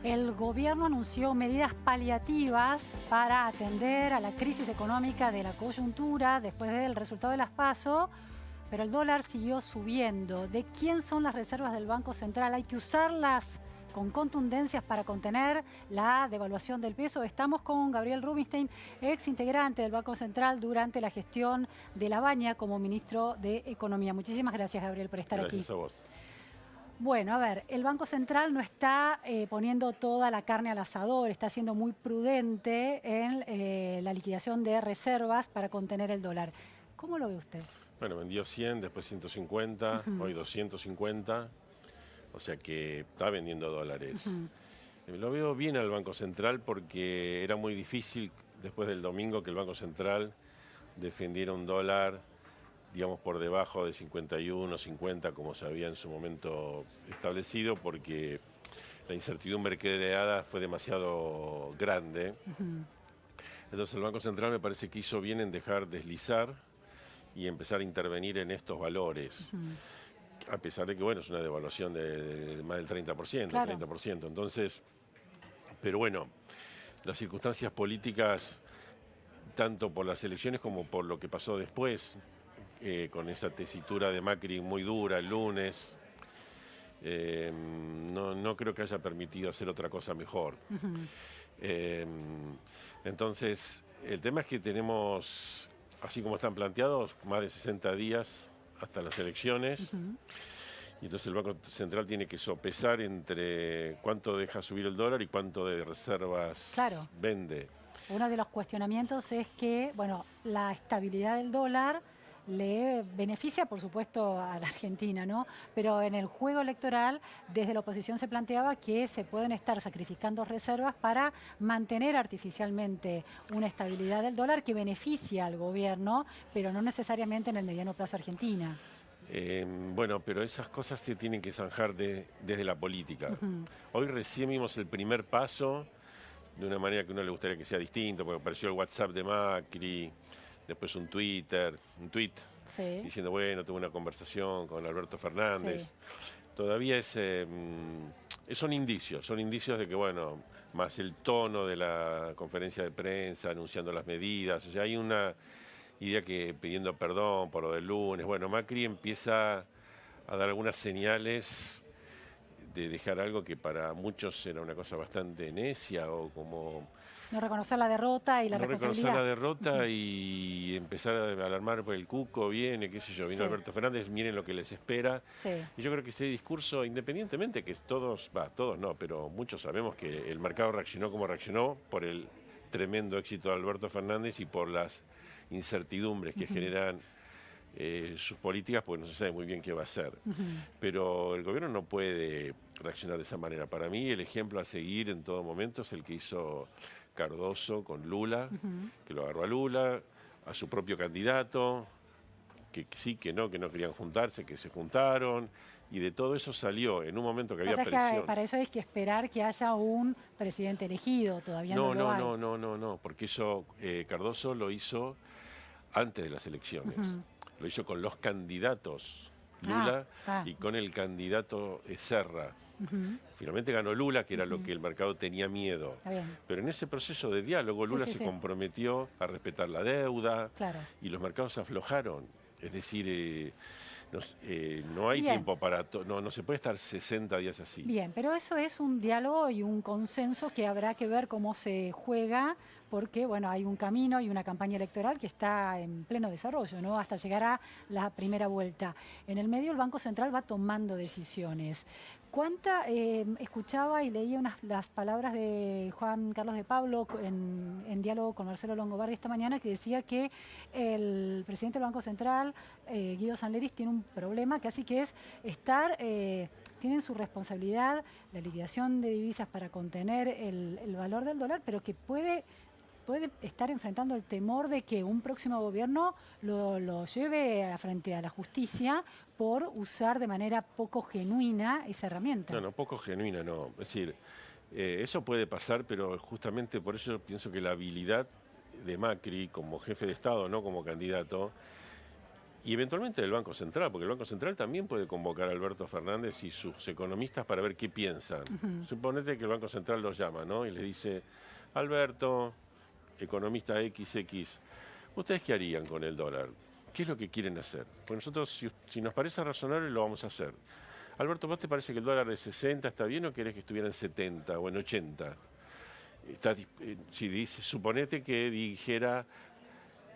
El gobierno anunció medidas paliativas para atender a la crisis económica de la coyuntura después del resultado de las PASO, pero el dólar siguió subiendo. ¿De quién son las reservas del Banco Central? ¿Hay que usarlas con contundencias para contener la devaluación del peso? Estamos con Gabriel Rubinstein, ex integrante del Banco Central durante la gestión de Labaña como ministro de Economía. Muchísimas gracias, Gabriel, por estar aquí. Gracias a vos. Bueno, a ver, el Banco Central no está poniendo toda la carne al asador, está siendo muy prudente en la liquidación de reservas para contener el dólar. ¿Cómo lo ve usted? Bueno, vendió 100, después 150, hoy 250, o sea que está vendiendo dólares. Lo veo bien al Banco Central porque era muy difícil después del domingo que el Banco Central defendiera un dólar, digamos, por debajo de 51, 50, como se había en su momento establecido, porque la incertidumbre creada fue demasiado grande. Entonces el Banco Central me parece que hizo bien en dejar deslizar y empezar a intervenir en estos valores. A pesar de que, bueno, es una devaluación de más del 30%, Claro. 30%. Entonces, pero bueno, las circunstancias políticas, tanto por las elecciones como por lo que pasó después, con esa tesitura de Macri muy dura el lunes, no creo que haya permitido hacer otra cosa mejor. Entonces, el tema es que tenemos, así como están planteados, más de 60 días hasta las elecciones. Y entonces el Banco Central tiene que sopesar entre cuánto deja subir el dólar y cuánto de reservas vende. Uno de los cuestionamientos es que, bueno, la estabilidad del dólar le beneficia, por supuesto, a la Argentina, ¿no? Pero en el juego electoral, desde la oposición se planteaba que se pueden estar sacrificando reservas para mantener artificialmente una estabilidad del dólar que beneficia al gobierno, pero no necesariamente en el mediano plazo a Argentina. Bueno, pero esas cosas se tienen que zanjar desde la política. Hoy recién vimos el primer paso de una manera que a uno le gustaría que sea distinto, porque apareció el WhatsApp de Macri, después un tweet diciendo, bueno, tuve una conversación con Alberto Fernández. Todavía son indicios de que, bueno, más el tono de la conferencia de prensa anunciando las medidas, o sea, hay una idea que pidiendo perdón por lo del lunes. Bueno, Macri empieza a dar algunas señales de dejar algo que para muchos era una cosa bastante necia o como... No reconocer la derrota y la responsabilidad. No reconocer la derrota y empezar a alarmar por el cuco, viene, qué sé yo, vino Alberto Fernández, miren lo que les espera. Y yo creo que ese discurso, independientemente que todos no, pero muchos sabemos que el mercado reaccionó como reaccionó por el tremendo éxito de Alberto Fernández y por las incertidumbres que generan sus políticas, porque no se sabe muy bien qué va a hacer. Pero el gobierno no puede reaccionar de esa manera. Para mí el ejemplo a seguir en todo momento es el que hizo Cardoso con Lula, que lo agarró a Lula, a su propio candidato, que sí, que no querían juntarse, que se juntaron, y de todo eso salió en un momento que había presión. Que para eso hay que esperar que haya un presidente elegido, todavía no lo hay. No, porque eso Cardoso lo hizo antes de las elecciones. Lo hizo con los candidatos Lula y con el candidato Serra. Finalmente ganó Lula, que era lo que el mercado tenía miedo. Pero en ese proceso de diálogo Lula se comprometió a respetar la deuda y los mercados aflojaron. Es decir, no hay tiempo para... No se puede estar 60 días así. Bien, pero eso es un diálogo y un consenso que habrá que ver cómo se juega, porque bueno, hay un camino y una campaña electoral que está en pleno desarrollo, ¿no? Hasta llegar a la primera vuelta. En el medio el Banco Central va tomando decisiones. Escuchaba y leía las palabras de Juan Carlos de Pablo en diálogo con Marcelo Longobardi esta mañana, que decía que el presidente del Banco Central, Guido Sanleris, tiene un problema que así que es tienen su responsabilidad la liquidación de divisas para contener el valor del dólar, pero que puede estar enfrentando el temor de que un próximo gobierno lo lleve frente a la justicia por usar de manera poco genuina esa herramienta. No, poco genuina no. Es decir, eso puede pasar, pero justamente por eso pienso que la habilidad de Macri como jefe de Estado, no como candidato, Y eventualmente del Banco Central, porque el Banco Central también puede convocar a Alberto Fernández y sus economistas para ver qué piensan. Suponete que el Banco Central los llama, ¿no? Y le dice, Alberto, economista XX, ¿ustedes qué harían con el dólar? ¿Qué es lo que quieren hacer? Pues nosotros, si nos parece razonable, lo vamos a hacer. Alberto, ¿vos te parece que el dólar de 60 está bien o querés que estuviera en 70 o en 80? Si dice, suponete que dijera,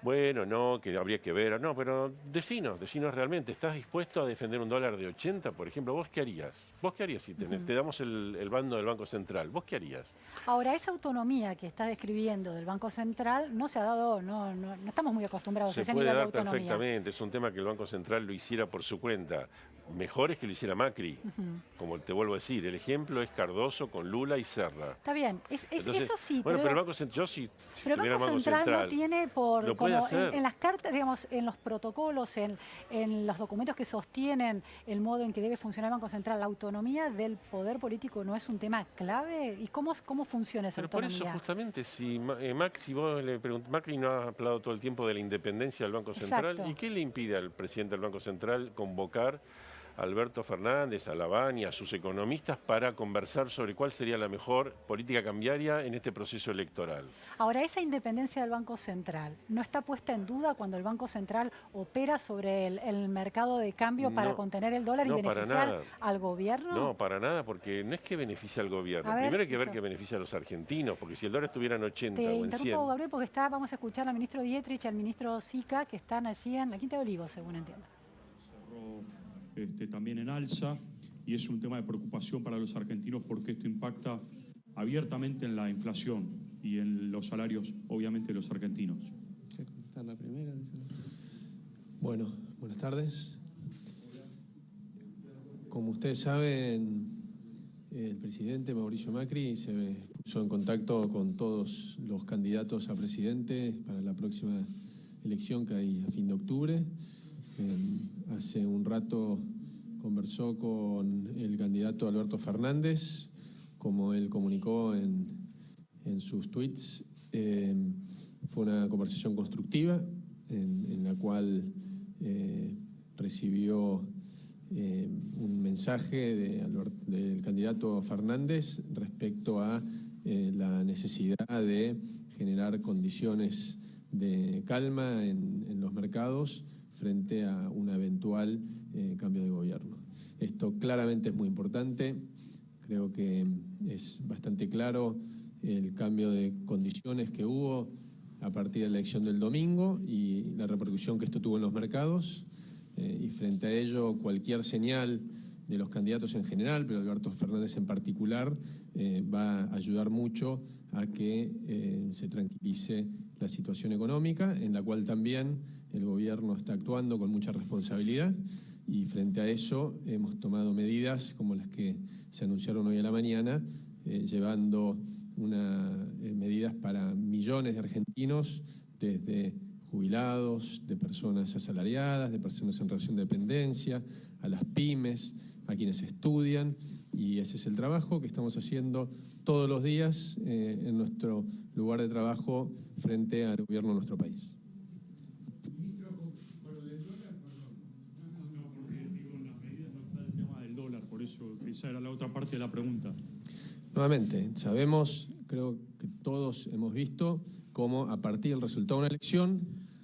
bueno, no, que habría que ver, no, pero decinos realmente, ¿estás dispuesto a defender un dólar de 80, por ejemplo? ¿Vos qué harías? ¿Vos qué harías si te damos el bando del Banco Central? ¿Vos qué harías? Ahora, esa autonomía que estás describiendo del Banco Central no se ha dado, no estamos muy acostumbrados a ese nivel de autonomía. Perfectamente, es un tema que el Banco Central lo hiciera por su cuenta. Mejor es que lo hiciera Macri, como te vuelvo a decir. El ejemplo es Cardoso con Lula y Serra. Está bien, Entonces, eso sí. Bueno, pero el Banco Central, pero el Banco Central no tiene lo puede hacer. En las cartas, digamos, en los protocolos, en los documentos que sostienen el modo en que debe funcionar el Banco Central, la autonomía del poder político no es un tema clave. ¿Y cómo funciona esa autonomía? Por eso, justamente, si vos le preguntás, Macri no ha hablado todo el tiempo de la independencia del Banco Central. Exacto. ¿Y qué le impide al presidente del Banco Central convocar a Alberto Fernández, a Lavagna, a sus economistas para conversar sobre cuál sería la mejor política cambiaria en este proceso electoral? Ahora, esa independencia del Banco Central, ¿no está puesta en duda cuando el Banco Central opera sobre el mercado de cambio para contener el dólar y beneficiar al gobierno? No, para nada, porque no es que beneficie al gobierno. Primero hay que ver que beneficia a los argentinos, porque si el dólar estuviera en 80 o en 100... Te interrumpo, Gabriel, porque vamos a escuchar al ministro Dietrich y al ministro Sica, que están allí en la Quinta de Olivos, según entiendo. También en alza, y es un tema de preocupación para los argentinos porque esto impacta abiertamente en la inflación y en los salarios, obviamente, de los argentinos. Bueno, buenas tardes. Como ustedes saben, el presidente Mauricio Macri se puso en contacto con todos los candidatos a presidente para la próxima elección que hay a fin de octubre. Hace un rato conversó con el candidato Alberto Fernández, como él comunicó en sus tweets. Fue una conversación constructiva en la cual recibió un mensaje del candidato Fernández respecto a la necesidad de generar condiciones de calma en los mercados frente a un eventual cambio de gobierno. Esto claramente es muy importante. Creo que es bastante claro el cambio de condiciones que hubo a partir de la elección del domingo y la repercusión que esto tuvo en los mercados. Y frente a ello, cualquier señal de los candidatos en general, pero Alberto Fernández en particular, va a ayudar mucho a que se tranquilice la situación económica, en la cual también el gobierno está actuando con mucha responsabilidad, y frente a eso hemos tomado medidas como las que se anunciaron hoy a la mañana, llevando medidas para millones de argentinos, desde jubilados, de personas asalariadas, de personas en relación de dependencia, a las pymes, a quienes estudian, y ese es el trabajo que estamos haciendo todos los días en nuestro lugar de trabajo frente al gobierno de nuestro país. Ministro, con el dólar, porque en las medidas no está el tema del dólar, por eso esa era la otra parte de la pregunta. Nuevamente, sabemos, creo que todos hemos visto cómo a partir del resultado de una elección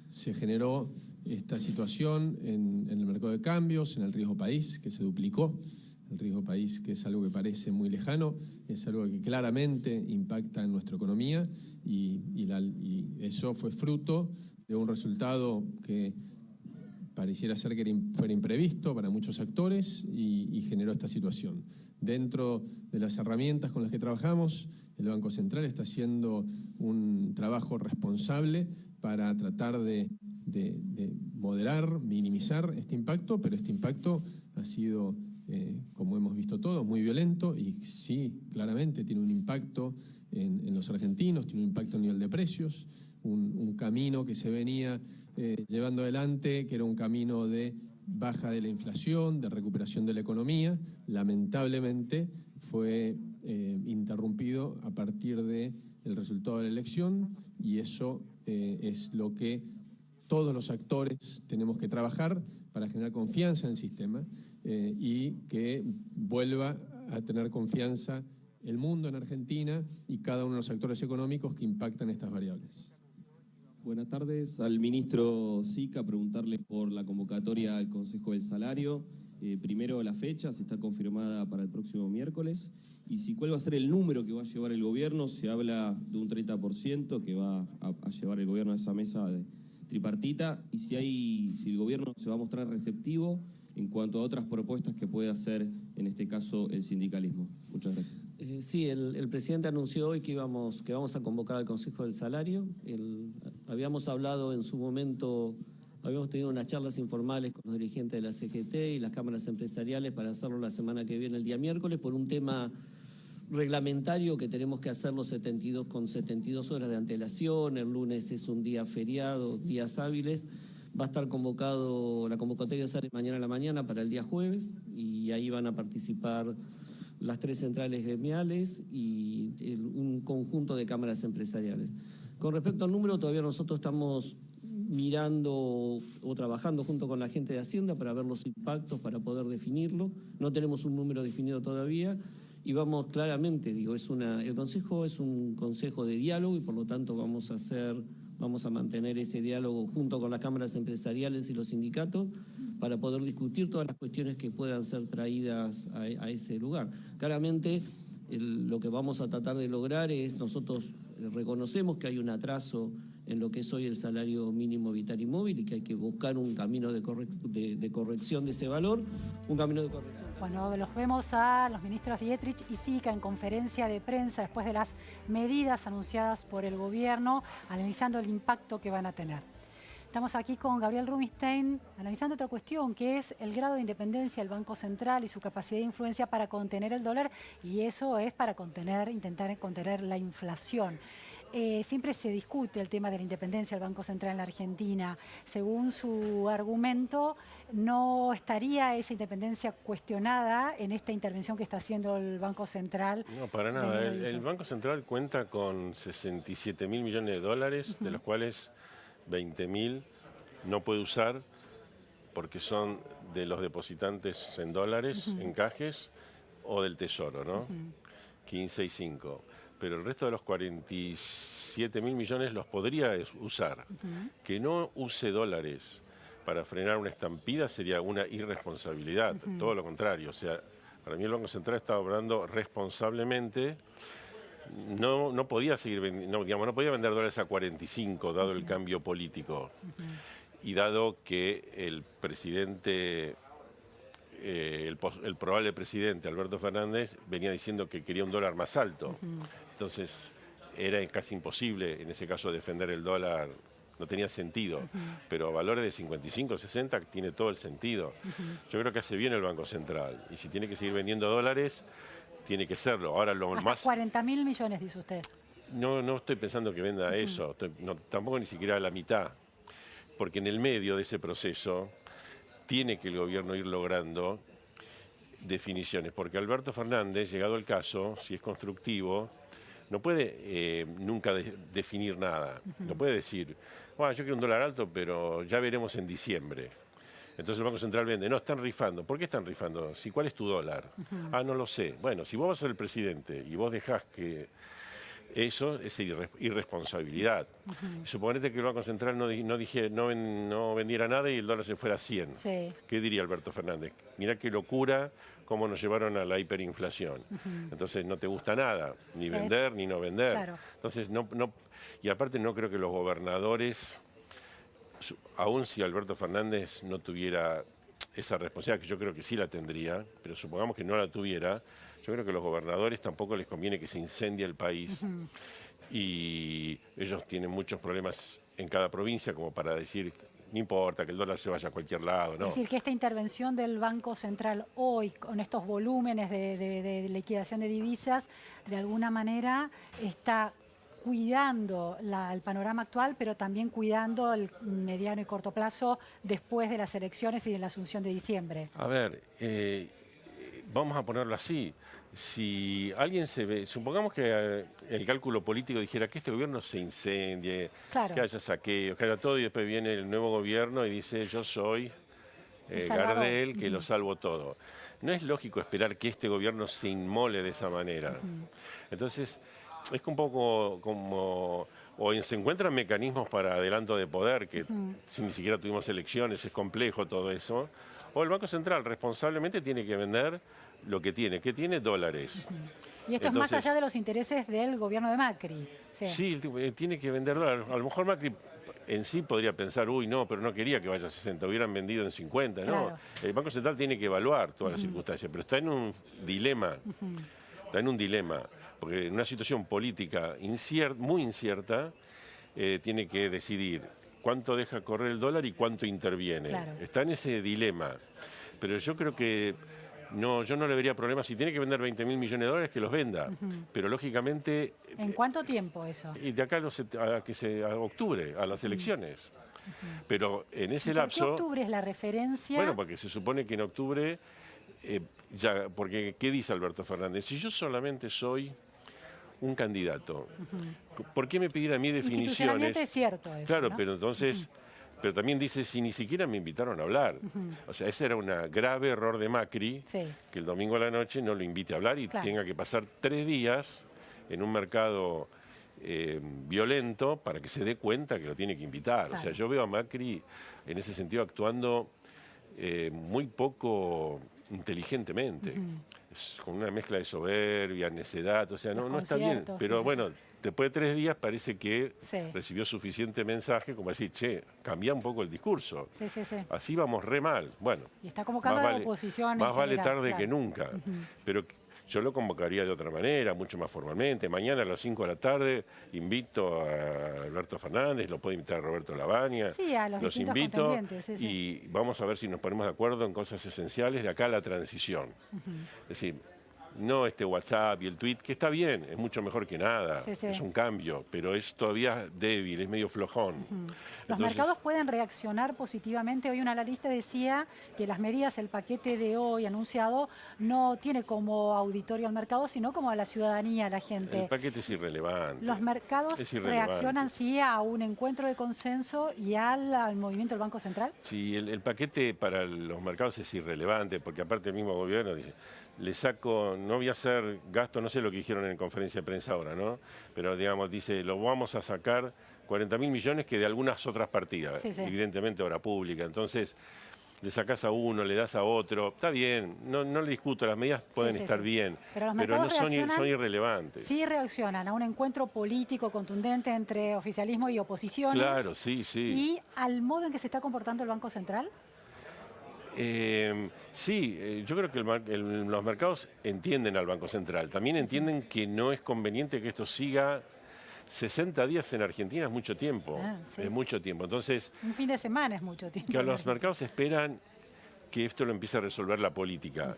se generó esta situación en el mercado de cambios, en el riesgo país, que se duplicó. El riesgo país, que es algo que parece muy lejano, es algo que claramente impacta en nuestra economía y eso fue fruto de un resultado que pareciera ser que fuera imprevisto para muchos actores y generó esta situación. Dentro de las herramientas con las que trabajamos, el Banco Central está haciendo un trabajo responsable para tratar de moderar, minimizar este impacto, pero este impacto ha sido, como hemos visto todos, muy violento y sí, claramente tiene un impacto en los argentinos, tiene un impacto a nivel de precios, un camino que se venía llevando adelante, que era un camino de baja de la inflación, de recuperación de la economía, lamentablemente fue interrumpido a partir del resultado de la elección, y eso es lo que todos los actores tenemos que trabajar para generar confianza en el sistema y que vuelva a tener confianza el mundo en Argentina y cada uno de los actores económicos que impactan estas variables. Buenas tardes. Al ministro Sica preguntarle por la convocatoria al Consejo del Salario. Primero, la fecha, si está confirmada para el próximo miércoles. Y si cuál va a ser el número que va a llevar el gobierno. Se habla de un 30% que va a llevar el gobierno a esa mesa tripartita. Y si el gobierno se va a mostrar receptivo en cuanto a otras propuestas que puede hacer, en este caso, el sindicalismo. Muchas gracias. Sí, el presidente anunció hoy que vamos a convocar al Consejo del Salario. Habíamos hablado en su momento, habíamos tenido unas charlas informales con los dirigentes de la CGT y las cámaras empresariales para hacerlo la semana que viene, el día miércoles, por un tema reglamentario que tenemos que hacerlo con 72 horas de antelación. El lunes es un día feriado, días hábiles. Va a estar convocado, la convocatoria sale mañana a la mañana para el día jueves y ahí van a participar las 3 centrales gremiales y un conjunto de cámaras empresariales. Con respecto al número, todavía nosotros estamos mirando o trabajando junto con la gente de Hacienda para ver los impactos, para poder definirlo. No tenemos un número definido todavía y vamos claramente, el Consejo es un consejo de diálogo y por lo tanto vamos a mantener ese diálogo junto con las cámaras empresariales y los sindicatos para poder discutir todas las cuestiones que puedan ser traídas a ese lugar. Claramente, lo que vamos a tratar de lograr es, nosotros reconocemos que hay un atraso en lo que es hoy el salario mínimo vital y móvil y que hay que buscar un camino de corrección de ese valor, un camino de corrección. Bueno, los vemos a los ministros Dietrich y Sica en conferencia de prensa después de las medidas anunciadas por el gobierno, analizando el impacto que van a tener. Estamos aquí con Gabriel Rubinstein analizando otra cuestión, que es el grado de independencia del Banco Central y su capacidad de influencia para contener el dólar, y eso es para intentar contener la inflación. Siempre se discute el tema de la independencia del Banco Central en la Argentina. Según su argumento, ¿no estaría esa independencia cuestionada en esta intervención que está haciendo el Banco Central? No, para nada. El Banco Central cuenta con 67.000 millones de dólares, de los cuales 20.000 no puede usar porque son de los depositantes en dólares, encajes, o del Tesoro, ¿no? 15 y 5. Pero el resto de los 47.000 millones los podría usar. Que no use dólares para frenar una estampida sería una irresponsabilidad, todo lo contrario. O sea, para mí el Banco Central está obrando responsablemente. No podía seguir vendiendo, no podía vender dólares a 45, dado el cambio político. Y dado que el presidente, el probable presidente Alberto Fernández venía diciendo que quería un dólar más alto. Entonces era casi imposible en ese caso defender el dólar, no tenía sentido. Pero a valores de 55, 60 tiene todo el sentido. Yo creo que hace bien el Banco Central. Y si tiene que seguir vendiendo dólares, tiene que serlo. Ahora lo hasta más... 40.000 millones, dice usted. No estoy pensando que venda eso, tampoco ni siquiera la mitad. Porque en el medio de ese proceso tiene que el gobierno ir logrando definiciones. Porque Alberto Fernández, llegado el caso, si es constructivo, no puede nunca definir nada. No puede decir, bueno, yo quiero un dólar alto, pero ya veremos en diciembre. Entonces el Banco Central vende, no, están rifando. ¿Por qué están rifando? ¿Cuál es tu dólar? No lo sé. Bueno, si vos vas a ser el presidente y vos dejás que eso es irresponsabilidad. Suponete que el Banco Central no vendiera nada y el dólar se fuera a 100. Sí. ¿Qué diría Alberto Fernández? Mirá qué locura cómo nos llevaron a la hiperinflación. Entonces no te gusta nada, ni vender ni no vender. Claro. Entonces y aparte no creo que los gobernadores, aun si Alberto Fernández no tuviera esa responsabilidad, que yo creo que sí la tendría, pero supongamos que no la tuviera, yo creo que a los gobernadores tampoco les conviene que se incendie el país. Y ellos tienen muchos problemas en cada provincia como para decir, no importa que el dólar se vaya a cualquier lado, ¿no? Es decir, que esta intervención del Banco Central hoy, con estos volúmenes de liquidación de divisas, de alguna manera está cuidando el panorama actual, pero también cuidando el mediano y corto plazo después de las elecciones y de la asunción de diciembre. A ver, vamos a ponerlo así. si alguien se ve, supongamos que el cálculo político dijera que este gobierno se incendie, claro, que haya saqueos, que haya todo, y después viene el nuevo gobierno y dice yo soy Gardel, que lo salvo todo. No es lógico esperar que este gobierno se inmole de esa manera. Entonces, es un poco como... O se encuentran mecanismos para adelanto de poder, que si ni siquiera tuvimos elecciones, es complejo todo eso. O el Banco Central responsablemente tiene que vender lo que tiene. ¿Qué tiene? Dólares. Y esto es más allá de los intereses del gobierno de Macri. Sí, tiene que vender dólares. A lo mejor Macri en sí podría pensar, uy, no, pero no quería que vaya a 60, hubieran vendido en 50, ¿no? Claro. El Banco Central tiene que evaluar todas las circunstancias, pero está en un dilema. Está en un dilema, porque en una situación política muy incierta, tiene que decidir cuánto deja correr el dólar y cuánto interviene. Claro. Está en ese dilema. Pero yo creo que yo no le vería problema. Si tiene que vender 20.000 millones de dólares, que los venda. Pero lógicamente... ¿En cuánto tiempo eso? Y de acá a octubre, a las elecciones. Pero en ese lapso... ¿Por qué octubre es la referencia? Bueno, porque se supone que en octubre... porque, ¿qué dice Alberto Fernández? Si yo solamente soy un candidato, ¿por qué me pedir a mí definiciones? Institucionalmente es cierto eso, claro, ¿no? pero entonces... Pero también dice, si ni siquiera me invitaron a hablar. O sea, ese era un grave error de Macri, que el domingo a la noche no lo invite a hablar y tenga que pasar 3 días en un mercado violento para que se dé cuenta que lo tiene que invitar. Claro. O sea, yo veo a Macri en ese sentido actuando muy poco inteligentemente. Con una mezcla de soberbia, necedad, o sea, no está bien. Pero bueno, después de 3 días parece que recibió suficiente mensaje como decir, che, cambia un poco el discurso. Así vamos re mal. Bueno, y está convocando a la oposición. Más vale tarde que nunca. Pero yo lo convocaría de otra manera, mucho más formalmente. Mañana a las 5 de la tarde invito a Alberto Fernández, lo puede invitar a Roberto Labaña. Sí, a los invito y vamos a ver si nos ponemos de acuerdo en cosas esenciales de acá a la transición. Es decir, no este WhatsApp y el tweet, que está bien, es mucho mejor que nada, es un cambio, pero es todavía débil, es medio flojón. Los mercados pueden reaccionar positivamente. Hoy un analista decía que las medidas, el paquete de hoy anunciado, no tiene como auditorio al mercado, sino como a la ciudadanía, a la gente. El paquete es irrelevante. Los mercados reaccionan, sí, a un encuentro de consenso y al movimiento del Banco Central. Sí, el paquete para los mercados es irrelevante, porque aparte el mismo gobierno dice, le saco, no voy a hacer gasto, no sé lo que dijeron en conferencia de prensa ahora, ¿no? Pero digamos, dice, lo vamos a sacar 40.000 millones que de algunas otras partidas, evidentemente obra pública. Entonces, le sacás a uno, le das a otro, está bien, no le discuto, las medidas pueden estar bien, pero no son irrelevantes. Sí reaccionan a un encuentro político contundente entre oficialismo y oposiciones. Claro, sí. ¿Y al modo en que se está comportando el Banco Central? Yo creo que los mercados entienden al Banco Central. También entienden que no es conveniente que esto siga 60 días en Argentina, es mucho tiempo. Es mucho tiempo. Entonces, un fin de semana es mucho tiempo. Que los mercados esperan que esto lo empiece a resolver la política.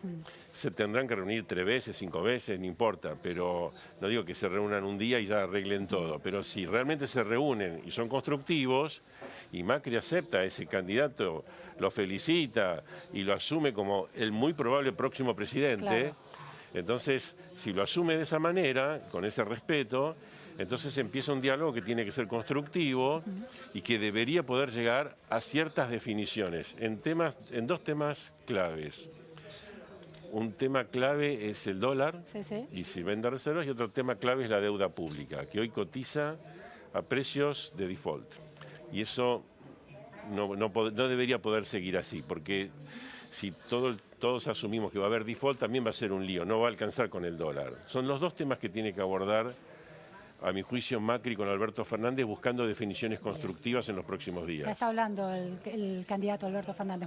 Se tendrán que reunir 3 veces, 5 veces, no importa, pero no digo que se reúnan un día y ya arreglen todo, pero si realmente se reúnen y son constructivos, y Macri acepta a ese candidato, lo felicita y lo asume como el muy probable próximo presidente, entonces, si lo asume de esa manera, con ese respeto, entonces empieza un diálogo que tiene que ser constructivo y que debería poder llegar a ciertas definiciones en 2 temas claves. Un tema clave es el dólar y si vende reservas, y otro tema clave es la deuda pública, que hoy cotiza a precios de default. Y eso no debería poder seguir así, porque si todos asumimos que va a haber default, también va a ser un lío, no va a alcanzar con el dólar. Son los 2 temas que tiene que abordar, a mi juicio, Macri con Alberto Fernández, buscando definiciones constructivas en los próximos días. Ya está hablando el candidato Alberto Fernández.